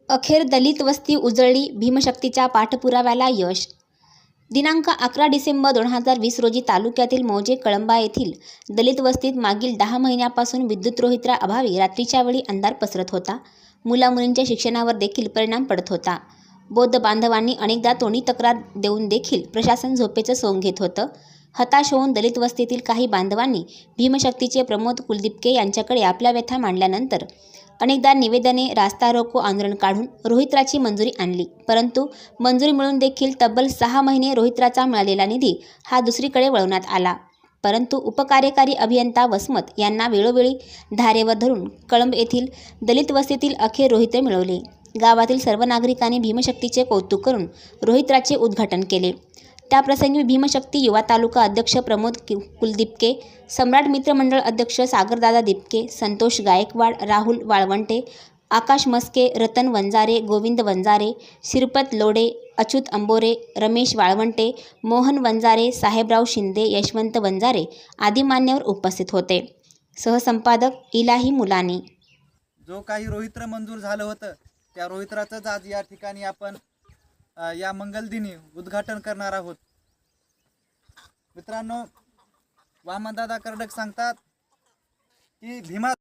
अखेर दलित वस्ती उजळली, भीमशक्तीच्या पाठपुराव्याला यश. दिनांक 11 डिसेंबर 2020 रोजी तालुक्यातील मौजे कळंबा येथील दलित वस्तीत मागील 10 महिन्यापासून विद्युत रोहित्रा अभावी रात्रीच्या वेळी अंधार पसरत होता. मुलामुलींच्या शिक्षणावर देखील परिणाम पडत होता. बौद्ध बांधवांनी अनेकदा तोंडी तक्रार देऊन देखील प्रशासन झोपेचं सोंग घेत होतं. हताश होऊन दलित वस्तीतील काही बांधवांनी भीमशक्तीचे प्रमोद कुलदिपके यांच्याकडे आपल्या व्यथा मांडल्यानंतर अनेकदा निवेदने, रास्ता रोको आंदोलन काढून रोहित्राची मंजुरी आणली. परंतु मंजुरी मिळून देखील तब्बल 6 महिने रोहित्राचा मिळालेला निधी हा दुसरीकडे वळवण्यात आला. परंतु उपकार्यकारी अभियंता वसमत यांना वेळोवेळी धारेवर धरून कळंब येथील दलित वस्तीतील अखेर रोहित्र मिळवले. गावातील सर्व नागरिकांनी भीमशक्तीचे कौतुक करून रोहित्राचे उद्घाटन केले. त्याप्रसंगी भीमशक्ती युवा तालुका अध्यक्ष प्रमोद कुलदिपके, सम्राट मित्र मंडळ अध्यक्ष सागरदादा दिपके, संतोष गायकवाड, राहुल वाळवंटे, आकाश मस्के, रतन वंजारे, गोविंद वंजारे, श्रीपत लोडे, अच्युत अंबोरे, रमेश वाळवंटे, मोहन वंजारे, साहेबराव शिंदे, यशवंत वंजारे आदी मान्यवर उपस्थित होते. सहसंपादक इलाही मुलानी. जो काही रोहित्र मंजूर झालं होतं त्या रोहित्राचंच आज या ठिकाणी आपण या मंगलदिनी उद्घाटन करणार आहोत. मित्रांनो, वामनदादा कर्डक सांगतात की भीमा